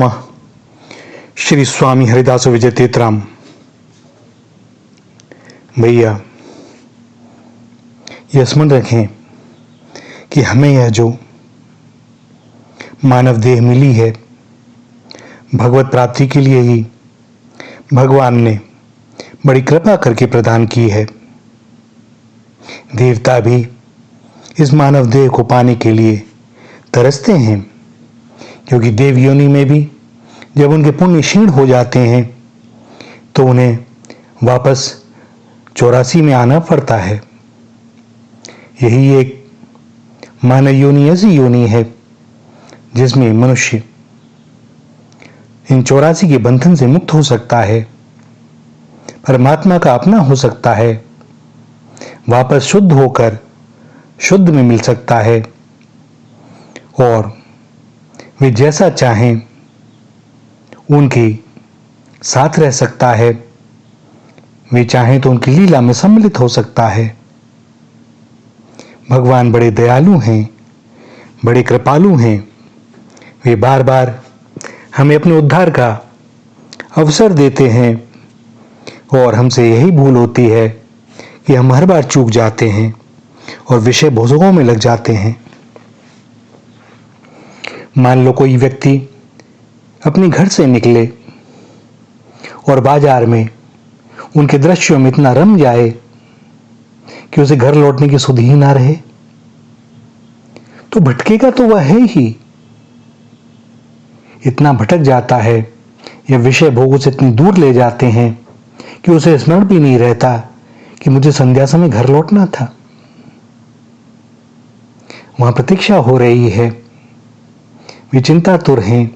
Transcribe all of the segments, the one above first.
नमः। श्री स्वामी हरिदास विजय तीर्थराम। भैया, यह स्मरण रखें कि हमें यह जो मानव देह मिली है, भगवत प्राप्ति के लिए ही भगवान ने बड़ी कृपा करके प्रदान की है। देवता भी इस मानव देह को पाने के लिए तरसते हैं, क्योंकि देव योनि में भी जब उनके पुण्य क्षीण हो जाते हैं तो उन्हें वापस 84 में आना पड़ता है। यही एक मानव योनि ऐसी योनि है जिसमें मनुष्य इन 84 के बंधन से मुक्त हो सकता है, परमात्मा का अपना हो सकता है, वापस शुद्ध होकर शुद्ध में मिल सकता है और वे जैसा चाहें उनके साथ रह सकता है। वे चाहें तो उनकी लीला में सम्मिलित हो सकता है। भगवान बड़े दयालु हैं, बड़े कृपालु हैं। वे बार बार हमें अपने उद्धार का अवसर देते हैं और हमसे यही भूल होती है कि हम हर बार चूक जाते हैं और विषय भोजों में लग जाते हैं। मान लो कोई व्यक्ति अपने घर से निकले और बाजार में उनके दृश्यों में इतना रम जाए कि उसे घर लौटने की सुध ही ना रहे, तो भटकेगा तो वह है ही। इतना भटक जाता है, यह विषय भोगों से इतनी दूर ले जाते हैं कि उसे स्मरण भी नहीं रहता कि मुझे संध्या समय घर लौटना था। वहां प्रतीक्षा हो रही है, वे चिंतातुर हैं,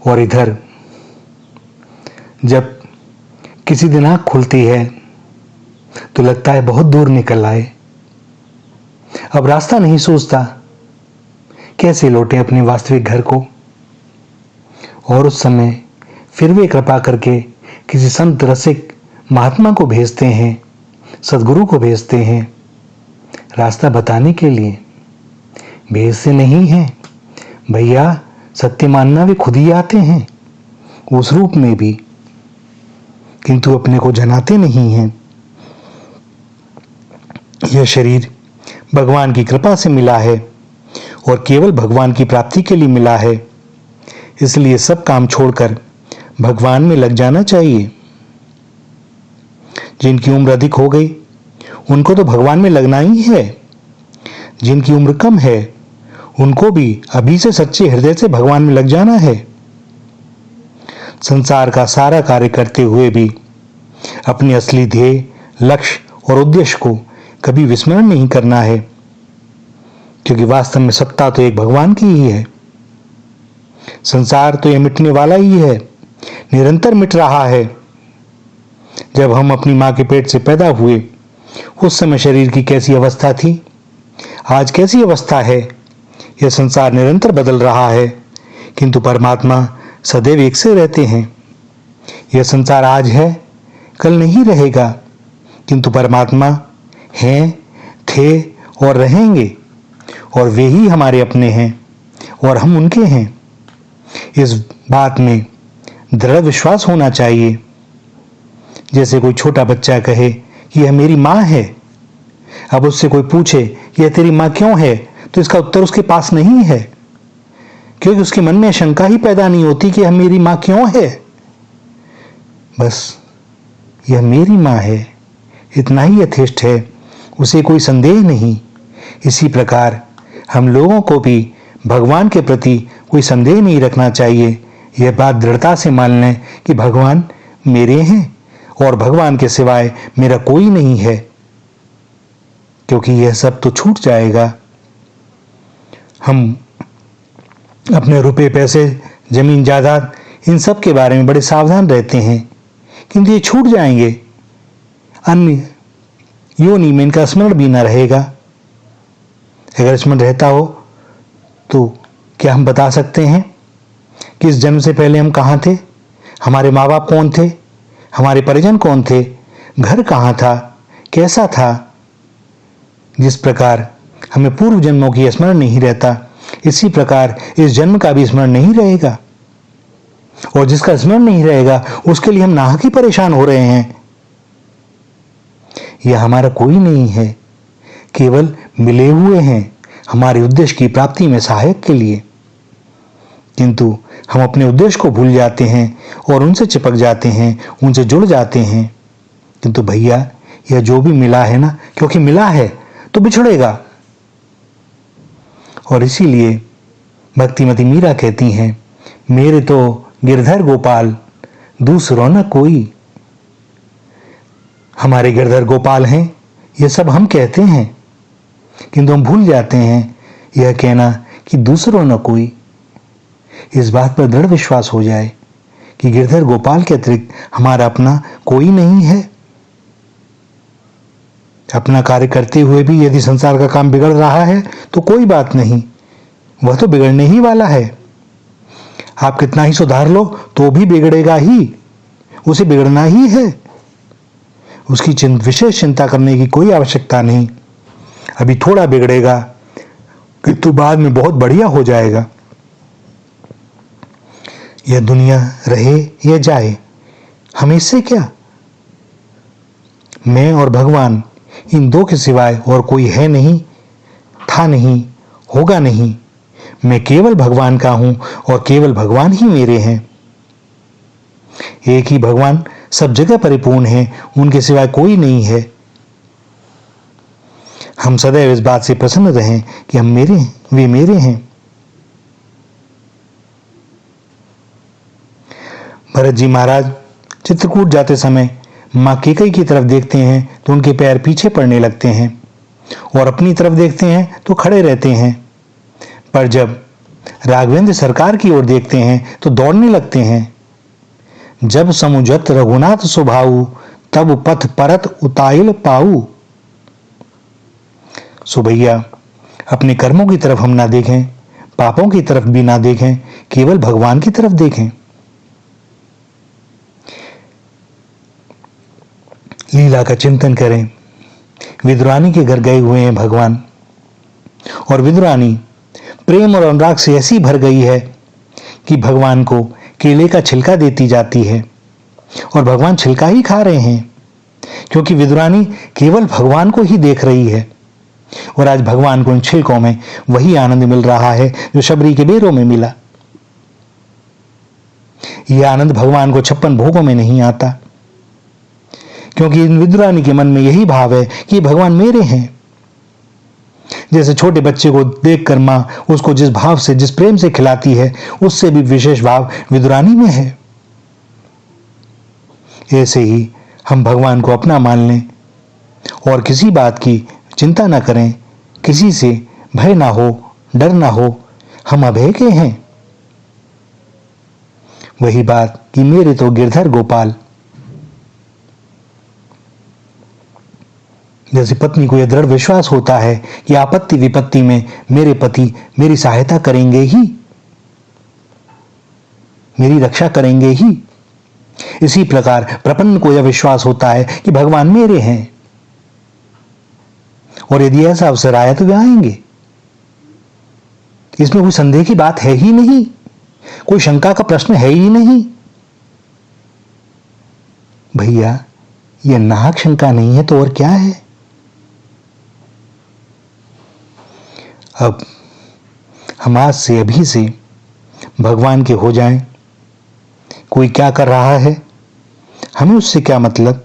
और इधर जब किसी दिन आंख खुलती है तो लगता है बहुत दूर निकल आए। अब रास्ता नहीं सूझता, कैसे लौटे अपने वास्तविक घर को। और उस समय फिर वे कृपा करके किसी संत रसिक महात्मा को भेजते हैं, सदगुरु को भेजते हैं रास्ता बताने के लिए। भेजते नहीं हैं भैया, सत्य मानना वे खुद ही आते हैं उस रूप में भी, किंतु अपने को जनाते नहीं हैं। यह शरीर भगवान की कृपा से मिला है और केवल भगवान की प्राप्ति के लिए मिला है, इसलिए सब काम छोड़कर भगवान में लग जाना चाहिए। जिनकी उम्र अधिक हो गई उनको तो भगवान में लगना ही है, जिनकी उम्र कम है उनको भी अभी से सच्चे हृदय से भगवान में लग जाना है। संसार का सारा कार्य करते हुए भी अपने असली ध्येय, लक्ष्य और उद्देश्य को कभी विस्मरण नहीं करना है, क्योंकि वास्तव में सत्ता तो एक भगवान की ही है। संसार तो यह मिटने वाला ही है, निरंतर मिट रहा है। जब हम अपनी मां के पेट से पैदा हुए उस समय शरीर की कैसी अवस्था थी, आज कैसी अवस्था है। यह संसार निरंतर बदल रहा है, किंतु परमात्मा सदैव एक से रहते हैं। यह संसार आज है, कल नहीं रहेगा, किंतु परमात्मा हैं, थे और रहेंगे, और वे ही हमारे अपने हैं और हम उनके हैं। इस बात में दृढ़ विश्वास होना चाहिए। जैसे कोई छोटा बच्चा कहे कि यह मेरी मां है, अब उससे कोई पूछे कि यह तेरी मां क्यों है, तो इसका उत्तर उसके पास नहीं है, क्योंकि उसके मन में शंका ही पैदा नहीं होती कि यह मेरी मां क्यों है। बस यह मेरी मां है, इतना ही यथेष्ट है, उसे कोई संदेह नहीं। इसी प्रकार हम लोगों को भी भगवान के प्रति कोई संदेह नहीं रखना चाहिए। यह बात दृढ़ता से मान लें कि भगवान मेरे हैं और भगवान के सिवाय मेरा कोई नहीं है, क्योंकि यह सब तो छूट जाएगा। हम अपने रुपए, पैसे, जमीन, जायदाद, इन सब के बारे में बड़े सावधान रहते हैं, किंतु ये छूट जाएंगे। अन्य योनि में इनका स्मरण भी न रहेगा। अगर स्मरण रहता हो तो क्या हम बता सकते हैं कि इस जन्म से पहले हम कहाँ थे, हमारे माँ बाप कौन थे, हमारे परिजन कौन थे, घर कहाँ था, कैसा था। जिस प्रकार हमें पूर्व जन्मों की स्मरण नहीं रहता, इसी प्रकार इस जन्म का भी स्मरण नहीं रहेगा, और जिसका स्मरण नहीं रहेगा उसके लिए हम नाहक ही परेशान हो रहे हैं। यह हमारा कोई नहीं है, केवल मिले हुए हैं हमारे उद्देश्य की प्राप्ति में सहायक के लिए। किंतु हम अपने उद्देश्य को भूल जाते हैं और उनसे चिपक जाते हैं, उनसे जुड़ जाते हैं। किंतु भैया, यह जो भी मिला है ना, क्योंकि मिला है तो बिछड़ेगा। और इसीलिए भक्तिमती मीरा कहती हैं, मेरे तो गिरधर गोपाल दूसरों न कोई। हमारे गिरधर गोपाल हैं, यह सब हम कहते हैं, किंतु हम भूल जाते हैं यह कहना कि दूसरों न कोई। इस बात पर दृढ़ विश्वास हो जाए कि गिरधर गोपाल के अतिरिक्त हमारा अपना कोई नहीं है। अपना कार्य करते हुए भी यदि संसार का काम बिगड़ रहा है तो कोई बात नहीं, वह तो बिगड़ने ही वाला है। आप कितना ही सुधार लो तो भी बिगड़ेगा ही, उसे बिगड़ना ही है। उसकी विशेष चिंता करने की कोई आवश्यकता नहीं। अभी थोड़ा बिगड़ेगा किंतु बाद में बहुत बढ़िया हो जाएगा। यह दुनिया रहे या जाए, हमें इससे क्या। मैं और भगवान, इन दो के सिवाय और कोई है नहीं, था नहीं, होगा नहीं। मैं केवल भगवान का हूं और केवल भगवान ही मेरे हैं। एक ही भगवान सब जगह परिपूर्ण है, उनके सिवाय कोई नहीं है। हम सदैव इस बात से प्रसन्न रहें कि हम मेरे हैं, वे मेरे हैं। भरत जी महाराज चित्रकूट जाते समय मां कैकेयी की तरफ देखते हैं तो उनके पैर पीछे पड़ने लगते हैं, और अपनी तरफ देखते हैं तो खड़े रहते हैं। पर जब राघवेंद्र सरकार की ओर देखते हैं तो दौड़ने लगते हैं। जब समुझत रघुनाथ सुभाऊ, तब पथ परत उताइल पाऊ। सो भैया, अपने कर्मों की तरफ हम ना देखें, पापों की तरफ भी ना देखें, केवल भगवान की तरफ देखें। लीला का चिंतन करें। विदुरानी के घर गए हुए हैं भगवान, और विदुरानी प्रेम और अनुराग से ऐसी भर गई है कि भगवान को केले का छिलका देती जाती है, और भगवान छिलका ही खा रहे हैं, क्योंकि विदुरानी केवल भगवान को ही देख रही है। और आज भगवान को इन छिलकों में वही आनंद मिल रहा है जो शबरी के बेरों में मिला। यह आनंद भगवान को 56 भोगों में नहीं आता, क्योंकि इन विदुरानी के मन में यही भाव है कि भगवान मेरे हैं। जैसे छोटे बच्चे को देखकर मां उसको जिस भाव से, जिस प्रेम से खिलाती है, उससे भी विशेष भाव विदुरानी में है। ऐसे ही हम भगवान को अपना मान लें और किसी बात की चिंता ना करें, किसी से भय ना हो, डर ना हो। हम अभय के हैं। वही बात कि मेरे तो गिरधर गोपाल। जैसे पत्नी को यह दृढ़ विश्वास होता है कि आपत्ति विपत्ति में मेरे पति मेरी सहायता करेंगे ही, मेरी रक्षा करेंगे ही, इसी प्रकार प्रपन्न को यह विश्वास होता है कि भगवान मेरे हैं, और यदि ऐसा अवसर आया तो वे आएंगे। इसमें कोई संदेह की बात है ही नहीं, कोई शंका का प्रश्न है ही नहीं। भैया, यह नाहक शंका नहीं है तो और क्या है। अब हम आज से, अभी से भगवान के हो जाएं। कोई क्या कर रहा है हमें उससे क्या मतलब।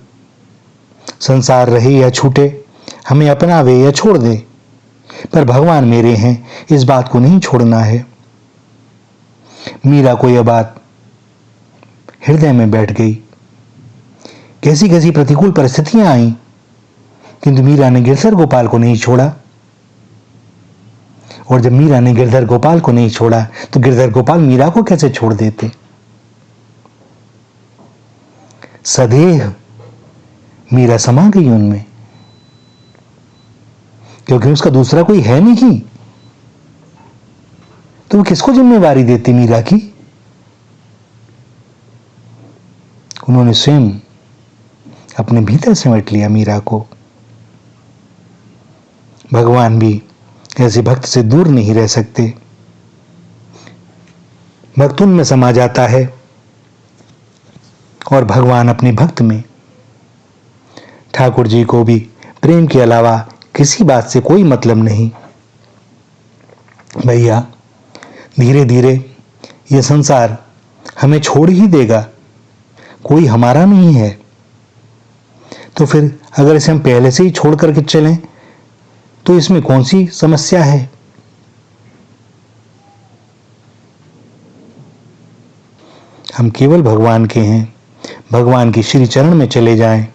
संसार रहे या छूटे, हमें अपनावे या छोड़ दे, पर भगवान मेरे हैं, इस बात को नहीं छोड़ना है। मीरा को यह बात हृदय में बैठ गई। कैसी कैसी प्रतिकूल परिस्थितियां आई, किंतु मीरा ने गिरधर गोपाल को नहीं छोड़ा। और जब मीरा ने गिरधर गोपाल को नहीं छोड़ा तो गिरधर गोपाल मीरा को कैसे छोड़ देते। सदैव मीरा समा गई उनमें, क्योंकि उसका दूसरा कोई है नहीं। तो वो किसको जिम्मेवारी देती मीरा की। उन्होंने स्वयं अपने भीतर समेट लिया मीरा को। भगवान भी ऐसे भक्त से दूर नहीं रह सकते। भक्त उनमें समा जाता है और भगवान अपने भक्त में। ठाकुर जी को भी प्रेम के अलावा किसी बात से कोई मतलब नहीं। भैया धीरे धीरे ये संसार हमें छोड़ ही देगा, कोई हमारा नहीं है। तो फिर अगर इसे हम पहले से ही छोड़ करके चलें तो इसमें कौन सी समस्या है। हम केवल भगवान के हैं, भगवान की श्री चरण में चले जाएं,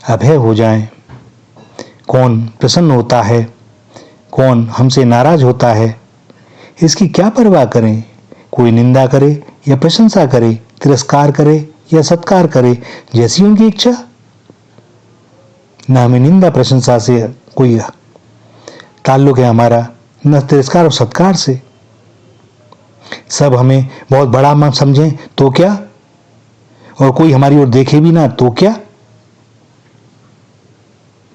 अभय हो जाएं। कौन प्रसन्न होता है, कौन हमसे नाराज होता है, इसकी क्या परवाह करें। कोई निंदा करे या प्रशंसा करे, तिरस्कार करे या सत्कार करे, जैसी उनकी इच्छा। ना हमें निंदा प्रशंसा से कोई ताल्लुक है हमारा, न तिरस्कार और सत्कार से। सब हमें बहुत बड़ा मत समझें तो क्या, और कोई हमारी ओर देखे भी ना तो क्या।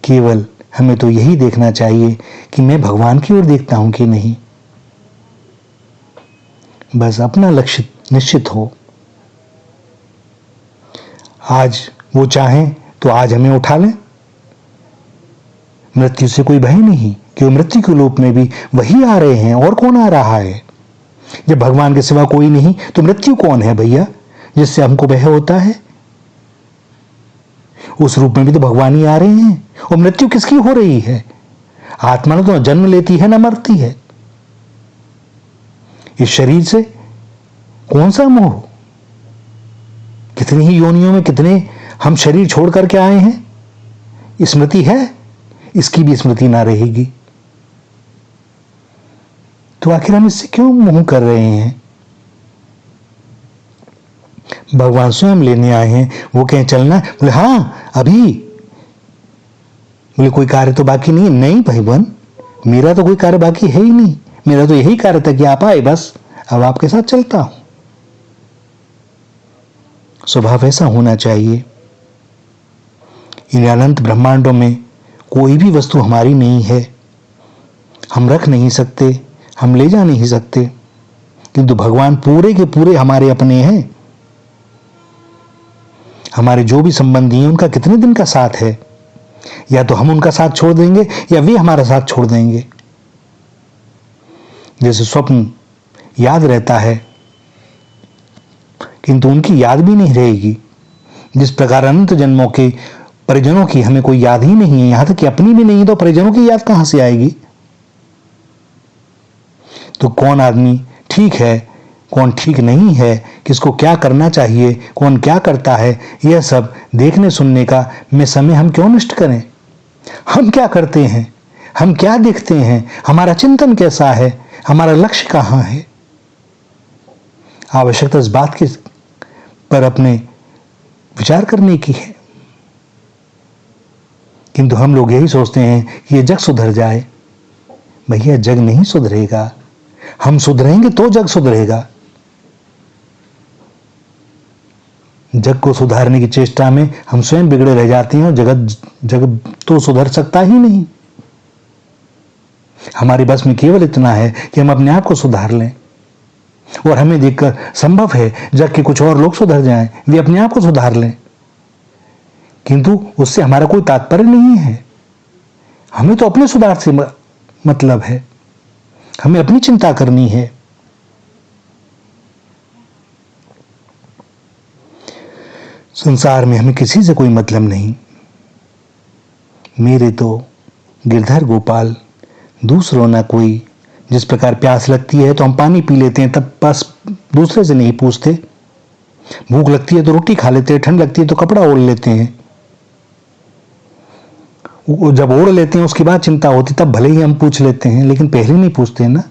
केवल हमें तो यही देखना चाहिए कि मैं भगवान की ओर देखता हूं कि नहीं। बस अपना लक्ष्य निश्चित हो। आज वो चाहें तो आज हमें उठा लें। मृत्यु से कोई भय नहीं, क्योंकि मृत्यु के रूप में भी वही आ रहे हैं, और कौन आ रहा है। जब भगवान के सिवा कोई नहीं तो मृत्यु कौन है भैया, जिससे हमको भय होता है। उस रूप में भी तो भगवान ही आ रहे हैं। और मृत्यु किसकी हो रही है। आत्मा तो जन्म लेती है ना मरती है। इस शरीर से कौन सा मोह। कितनी ही योनियों में कितने हम शरीर छोड़ करके आए हैं। स्मृति है, इसकी भी स्मृति ना रहेगी। तो आखिर हम इससे क्यों मोह कर रहे हैं। भगवान स्वयं लेने आए हैं। वो कहें चलना, बोले हाँ अभी। बोले कोई कार्य तो बाकी नहीं। नहीं भाईबन, मेरा तो कोई कार्य बाकी है ही नहीं। मेरा तो यही कार्य था कि आप आए, बस अब आपके साथ चलता हूं। स्वभाव ऐसा होना चाहिए। इन अनंत ब्रह्मांडों में कोई भी वस्तु हमारी नहीं है। हम रख नहीं सकते, हम ले जा नहीं सकते, किंतु भगवान पूरे के पूरे हमारे अपने हैं। हमारे जो भी संबंधी हैं उनका कितने दिन का साथ है। या तो हम उनका साथ छोड़ देंगे या वे हमारा साथ छोड़ देंगे। जैसे स्वप्न याद रहता है किंतु उनकी याद भी नहीं रहेगी। जिस प्रकार अनंत जन्मों के परिजनों की हमें कोई याद ही नहीं है, यहां तक कि अपनी भी नहीं, तो परिजनों की याद कहां से आएगी। तो कौन आदमी ठीक है, कौन ठीक नहीं है, किसको क्या करना चाहिए, कौन क्या करता है, यह सब देखने सुनने का में समय हम क्यों नष्ट करें। हम क्या करते हैं, हम क्या देखते हैं, हमारा चिंतन कैसा है, हमारा लक्ष्य कहां है। आवश्यकता इस बात की पर अपने विचार करने की है। किंतु हम लोग यही सोचते हैं कि ये जग सुधर जाए। भैया जग नहीं सुधरेगा, हम सुधरेंगे तो जग सुधरेगा। जग को सुधारने की चेष्टा में हम स्वयं बिगड़े रह जाते हैं और जग तो सुधर सकता ही नहीं। हमारे बस में केवल इतना है कि हम अपने आप को सुधार लें, और हमें देखकर संभव है जग के कुछ और लोग सुधर जाएं, वे अपने आप को सुधार लें, किंतु उससे हमारा कोई तात्पर्य नहीं है। हमें तो अपने सुधार से मतलब है, हमें अपनी चिंता करनी है। संसार में हमें किसी से कोई मतलब नहीं। मेरे तो गिरधर गोपाल, दूसरों ना कोई। जिस प्रकार प्यास लगती है तो हम पानी पी लेते हैं, तब बस दूसरे से नहीं पूछते। भूख लगती है तो रोटी खा लेते हैं, ठंड लगती है तो कपड़ा ओढ़ लेते हैं। जब ओढ़ लेते हैं उसके बाद चिंता होती, तब भले ही हम पूछ लेते हैं, लेकिन पहले नहीं पूछते ना।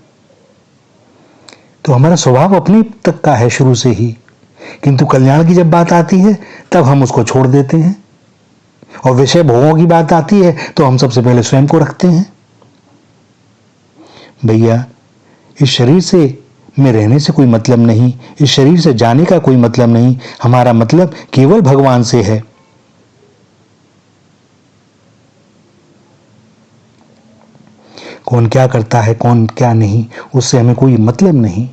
तो हमारा स्वभाव अपने तक का है शुरू से ही, किंतु कल्याण की जब बात आती है तब हम उसको छोड़ देते हैं, और विषय भोगों की बात आती है तो हम सबसे पहले स्वयं को रखते हैं। भैया इस शरीर से में रहने से कोई मतलब नहीं, इस शरीर से जाने का कोई मतलब नहीं। हमारा मतलब केवल भगवान से है। कौन क्या करता है, कौन क्या नहीं, उससे हमें कोई मतलब नहीं।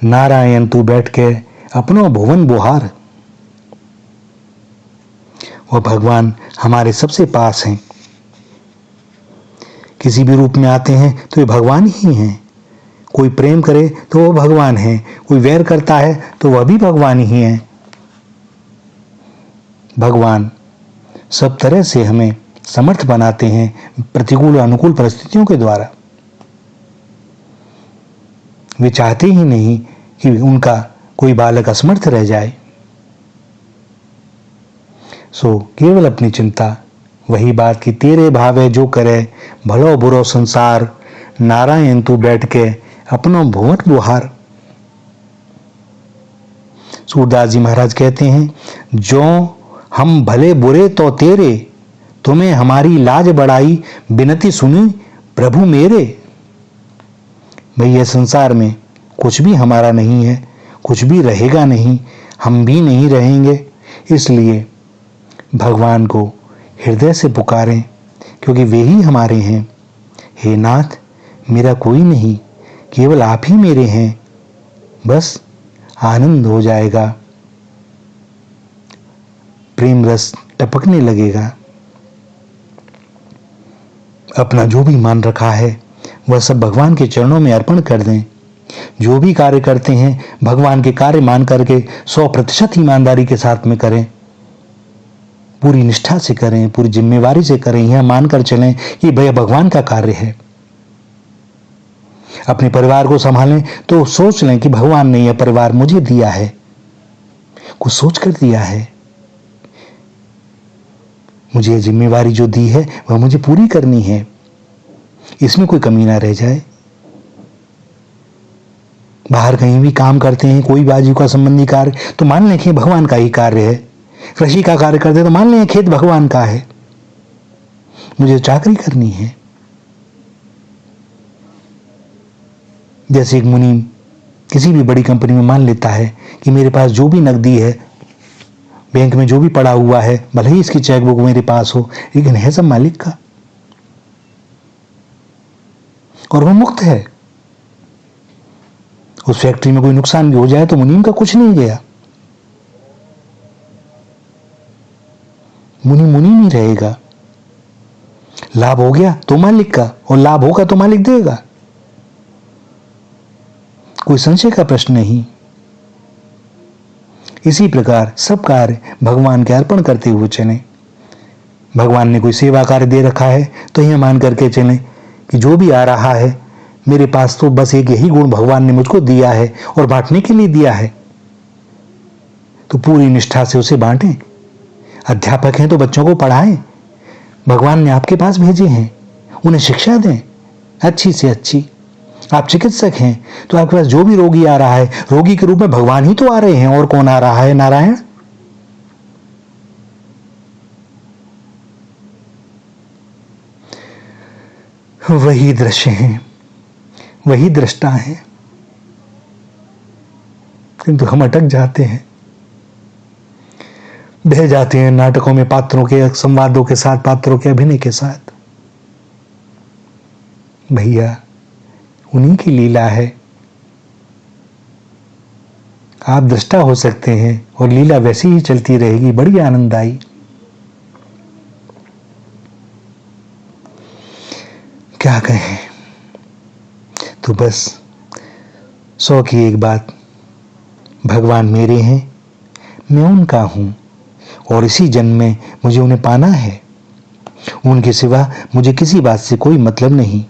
नारायण तू बैठ के अपनो भुवन बुहार। वह भगवान हमारे सबसे पास हैं। किसी भी रूप में आते हैं तो ये भगवान ही हैं। कोई प्रेम करे तो वह भगवान है, कोई वैर करता है तो वह भी भगवान ही है। भगवान सब तरह से हमें समर्थ बनाते हैं प्रतिकूल और अनुकूल परिस्थितियों के द्वारा। वे चाहते ही नहीं कि उनका कोई बालक असमर्थ रह जाए। सो केवल अपनी चिंता वही बात कि तेरे भावे जो करे भलो बुरो संसार, नारायण तू बैठ के अपनो भुवन बुहार। सूरदास जी महाराज कहते हैं, जो हम भले बुरे तो तेरे, तुम्हें हमारी लाज बढ़ाई बिनती सुनी प्रभु मेरे। भैया संसार में कुछ भी हमारा नहीं है, कुछ भी रहेगा नहीं, हम भी नहीं रहेंगे। इसलिए भगवान को हृदय से पुकारें, क्योंकि वे ही हमारे हैं। हे नाथ, मेरा कोई नहीं, केवल आप ही मेरे हैं, बस आनंद हो जाएगा, प्रेम रस टपकने लगेगा। अपना जो भी मान रखा है वह सब भगवान के चरणों में अर्पण कर दें। जो भी कार्य करते हैं भगवान के कार्य मान करके 100% ईमानदारी के साथ में करें, पूरी निष्ठा से करें, पूरी जिम्मेवारी से करें। यह मानकर चलें कि भैया भगवान का कार्य है। अपने परिवार को संभालें तो सोच लें कि भगवान ने यह परिवार मुझे दिया है, कुछ सोच कर दिया है। मुझे यह जिम्मेवारी जो दी है वह मुझे पूरी करनी है, इसमें कोई कमी ना रह जाए। बाहर कहीं भी काम करते हैं, कोई भी आजीविका संबंधी कार्य, तो मान लें कि भगवान का ही कार्य है। कृषि का कार्य करते तो मान लें खेत भगवान का है। मुझे चाकरी करनी है। जैसे एक मुनीम किसी भी बड़ी कंपनी में मान लेता है कि मेरे पास जो भी नकदी है, बैंक में जो भी पड़ा हुआ है, भले ही इसकी चेकबुक मेरे पास हो, लेकिन है सब मालिक का और वह मुक्त है। उस फैक्ट्री में कोई नुकसान भी हो जाए तो मुनीम का कुछ नहीं गया, मुनीम ही रहेगा। लाभ हो गया तो मालिक का, और लाभ होगा तो मालिक देगा, कोई संशय का प्रश्न नहीं। इसी प्रकार सब कार्य भगवान के अर्पण करते हुए चलें। भगवान ने कोई सेवा कार्य दे रखा है तो यह मान करके चलें कि जो भी आ रहा है मेरे पास तो बस एक यही गुण भगवान ने मुझको दिया है और बांटने के लिए दिया है, तो पूरी निष्ठा से उसे बांटें। अध्यापक हैं तो बच्चों को पढ़ाएं। भगवान ने आपके पास भेजे हैं, उन्हें शिक्षा दें अच्छी से अच्छी। आप चिकित्सक हैं तो आपके पास जो भी रोगी आ रहा है, रोगी के रूप में भगवान ही तो आ रहे हैं, और कौन आ रहा है? नारायण। वही दृश्य हैं, वही दृष्टा हैं, किंतु हम अटक जाते हैं, बह जाते हैं नाटकों में पात्रों के संवादों के साथ, पात्रों के अभिनय के साथ। भैया उन्हीं की लीला है। आप दृष्टा हो सकते हैं और लीला वैसी ही चलती रहेगी, बड़ी आनंददायी। क्या कहें, तो बस 100 की एक बात, भगवान मेरे हैं, मैं उनका हूं, और इसी जन्म में मुझे उन्हें पाना है। उनके सिवा मुझे किसी बात से कोई मतलब नहीं।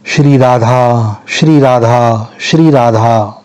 श्री राधा, श्री राधा, श्री राधा।